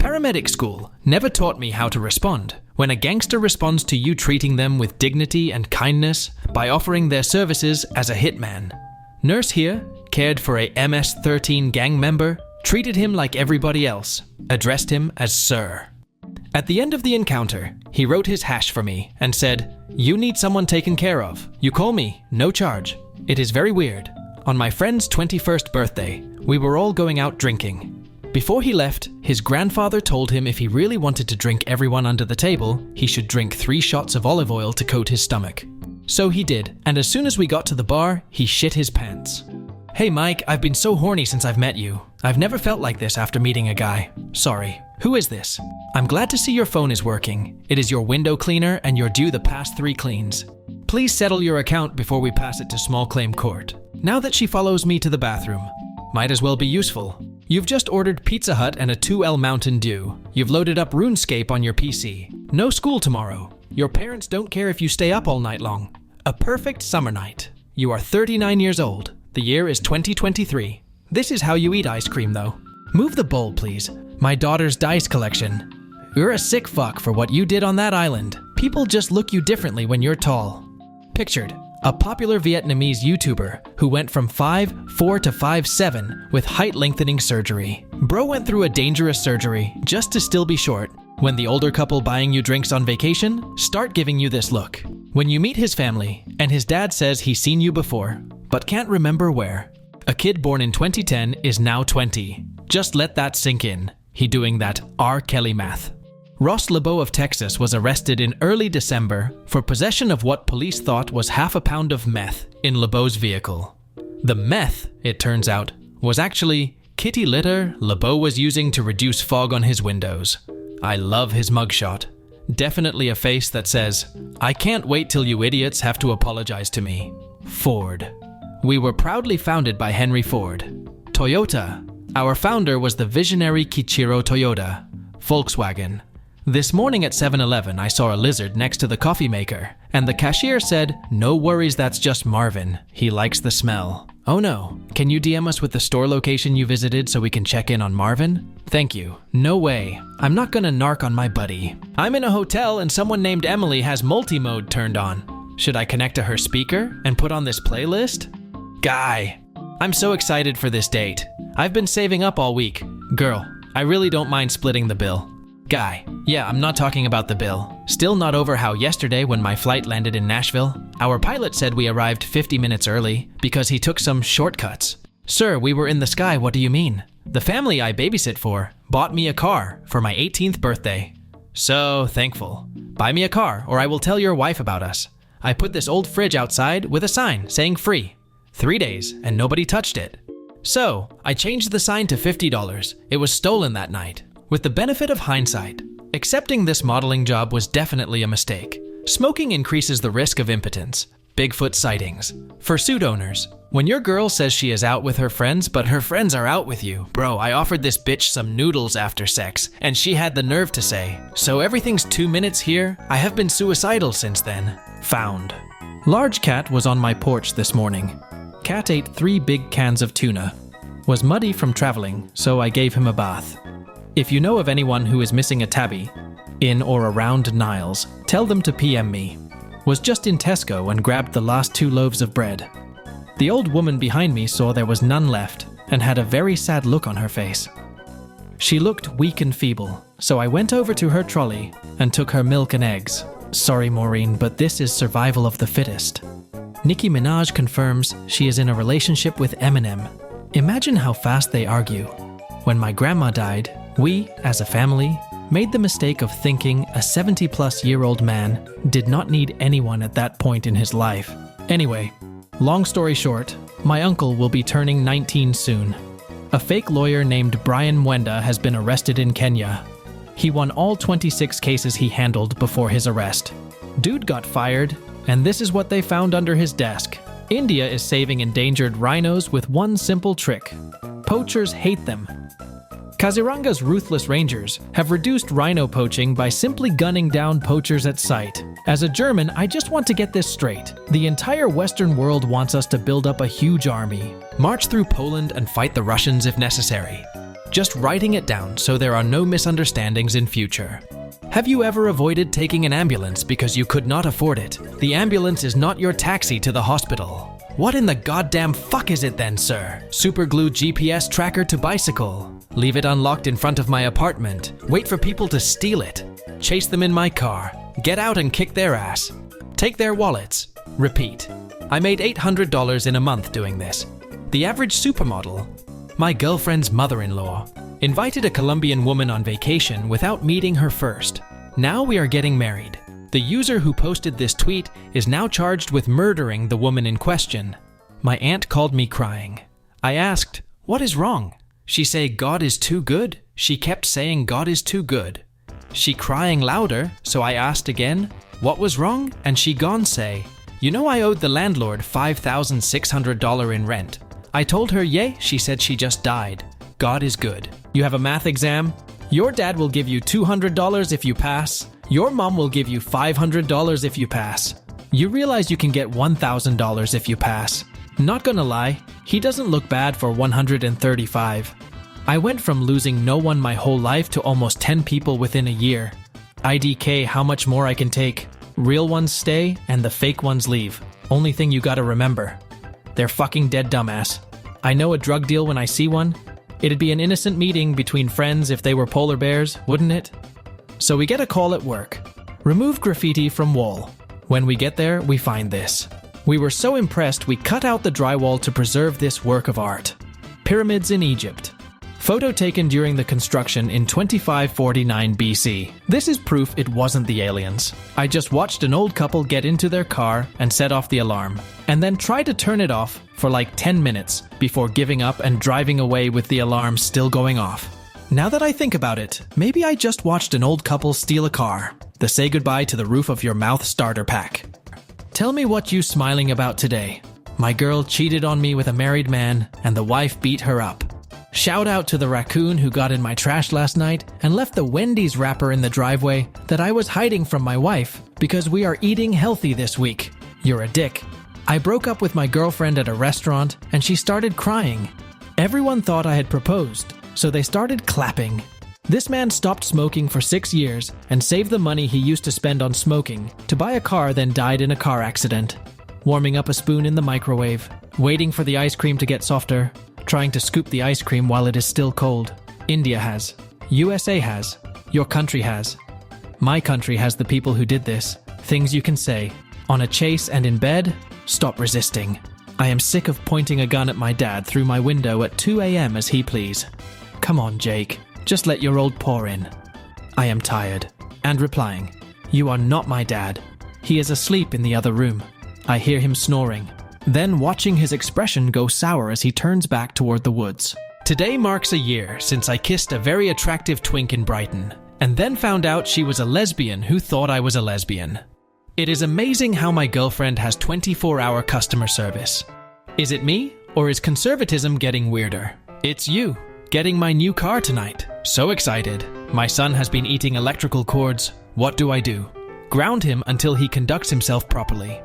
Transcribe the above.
Paramedic school never taught me how to respond when a gangster responds to you treating them with dignity and kindness by offering their services as a hitman. Nurse here cared for a MS-13 gang member, treated him like everybody else, addressed him as sir. At the end of the encounter, he wrote his hash for me and said, "You need someone taken care of. You call me, no charge." It is very weird. On my friend's 21st birthday, we were all going out drinking. Before he left, his grandfather told him if he really wanted to drink everyone under the table, he should drink 3 shots of olive oil to coat his stomach. So he did, and as soon as we got to the bar, he shit his pants. "Hey Mike, I've been so horny since I've met you. I've never felt like this after meeting a guy. Sorry. Who is this? I'm glad to see your phone is working. It is your window cleaner and you're due the past 3 cleans. Please settle your account before we pass it to small claim court." Now that she follows me to the bathroom. Might as well be useful. You've just ordered Pizza Hut and a 2L Mountain Dew. You've loaded up RuneScape on your PC. No school tomorrow. Your parents don't care if you stay up all night long. A perfect summer night. You are 39 years old. The year is 2023. This is how you eat ice cream though. Move the bowl, please. My daughter's dice collection. You're a sick fuck for what you did on that island. People just look you differently when you're tall. Pictured, a popular Vietnamese YouTuber who went from 5'4" to 5'7" with height lengthening surgery. Bro went through a dangerous surgery just to still be short. When the older couple buying you drinks on vacation start giving you this look. When you meet his family and his dad says he's seen you before, but can't remember where. A kid born in 2010 is now 20. Just let that sink in. He doing that R. Kelly math. Ross LeBeau of Texas was arrested in early December for possession of what police thought was half a pound of meth in LeBeau's vehicle. The meth, it turns out, was actually kitty litter LeBeau was using to reduce fog on his windows. I love his mugshot. Definitely a face that says, "I can't wait till you idiots have to apologize to me." Ford. We were proudly founded by Henry Ford. Toyota. Our founder was the visionary Kiichiro Toyoda. Volkswagen. This morning at 7-Eleven, I saw a lizard next to the coffee maker, and the cashier said, "No worries, that's just Marvin. He likes the smell." Oh no, can you DM us with the store location you visited so we can check in on Marvin? Thank you. No way. I'm not gonna narc on my buddy. I'm in a hotel and someone named Emily has multi-mode turned on. Should I connect to her speaker and put on this playlist? Guy. I'm so excited for this date. I've been saving up all week. Girl, I really don't mind splitting the bill. Guy. Yeah, I'm not talking about the bill. Still not over how yesterday when my flight landed in Nashville, our pilot said we arrived 50 minutes early because he took some shortcuts. Sir, we were in the sky, what do you mean? The family I babysit for bought me a car for my 18th birthday. So thankful. Buy me a car or I will tell your wife about us. I put this old fridge outside with a sign saying free. 3 days and nobody touched it. So I changed the sign to $50. It was stolen that night. With the benefit of hindsight, accepting this modeling job was definitely a mistake. Smoking increases the risk of impotence. Bigfoot sightings. For suit owners, when your girl says she is out with her friends, but her friends are out with you. Bro, I offered this bitch some noodles after sex, and she had the nerve to say, "So everything's 2 minutes here? I have been suicidal since then." Found. Large cat was on my porch this morning. Cat ate 3 big cans of tuna. Was muddy from traveling, so I gave him a bath. If you know of anyone who is missing a tabby, in or around Niles, tell them to PM me. Was just in Tesco and grabbed the last 2 loaves of bread. The old woman behind me saw there was none left and had a very sad look on her face. She looked weak and feeble, so I went over to her trolley and took her milk and eggs. Sorry, Maureen, but this is survival of the fittest. Nicki Minaj confirms she is in a relationship with Eminem. Imagine how fast they argue. When my grandma died, we, as a family, made the mistake of thinking a 70-plus-year-old man did not need anyone at that point in his life. Anyway, long story short, my uncle will be turning 19 soon. A fake lawyer named Brian Mwenda has been arrested in Kenya. He won all 26 cases he handled before his arrest. Dude got fired, and this is what they found under his desk. India is saving endangered rhinos with one simple trick. Poachers hate them. Kaziranga's ruthless rangers have reduced rhino poaching by simply gunning down poachers at sight. As a German, I just want to get this straight. The entire Western world wants us to build up a huge army, march through Poland and fight the Russians if necessary. just writing it down so there are no misunderstandings in future. Have you ever avoided taking an ambulance because you could not afford it? The ambulance is not your taxi to the hospital. What in the goddamn fuck is it then, sir? Superglue GPS tracker to bicycle. Leave it unlocked in front of my apartment. Wait for people to steal it. Chase them in my car. Get out and kick their ass. Take their wallets. Repeat. I made $800 in a month doing this. The average supermodel, my girlfriend's mother-in-law, invited a Colombian woman on vacation without meeting her first. Now we are getting married. The user who posted this tweet is now charged with murdering the woman in question. My aunt called me crying. I asked, "What is wrong?" She said, "God is too good." She kept saying, "God is too good." She crying louder, so I asked again, "What was wrong?" And she gone say, "You know I owed the landlord $5,600 in rent." I told her, "Yay." She said she just died. God is good. You have a math exam? Your dad will give you $200 if you pass. Your mom will give you $500 if you pass. You realize you can get $1,000 if you pass. Not gonna lie, he doesn't look bad for 135. I went from losing no one my whole life to almost 10 people within a year. IDK how much more I can take. Real ones stay and the fake ones leave. Only thing you gotta remember. They're fucking dead, dumbass. I know a drug deal when I see one. It'd be an innocent meeting between friends if they were polar bears, wouldn't it? So we get a call at work. Remove graffiti from wall. When we get there, we find this. We were so impressed we cut out the drywall to preserve this work of art. Pyramids in Egypt. Photo taken during the construction in 2549 BC. This is proof it wasn't the aliens. I just watched an old couple get into their car and set off the alarm, and then try to turn it off for like 10 minutes before giving up and driving away with the alarm still going off. Now that I think about it, maybe I just watched an old couple steal a car. The say goodbye to the roof of your mouth starter pack. Tell me what you smiling about today. My girl cheated on me with a married man and the wife beat her up. Shout out to the raccoon who got in my trash last night and left the Wendy's wrapper in the driveway that I was hiding from my wife because we are eating healthy this week. You're a dick. I broke up with my girlfriend at a restaurant and she started crying. Everyone thought I had proposed, so they started clapping. This man stopped smoking for 6 years and saved the money he used to spend on smoking to buy a car, then died in a car accident. Warming up a spoon in the microwave, waiting for the ice cream to get softer, trying to scoop the ice cream while it is still cold. India has. USA has. Your country has. My country has the people who did this. Things you can say. On a chase and in bed, stop resisting. I am sick of pointing a gun at my dad through my window at 2 a.m. as he please. Come on, Jake. Just let your old paw in. I am tired. And replying, "You are not my dad. He is asleep in the other room. I hear him snoring." Then watching his expression go sour as he turns back toward the woods. Today marks a year since I kissed a very attractive twink in Brighton, and then found out she was a lesbian who thought I was a lesbian. It is amazing how my girlfriend has 24-hour customer service. Is it me, or is conservatism getting weirder? It's you. Getting my new car tonight. So excited. My son has been eating electrical cords. What do? Ground him until he conducts himself properly.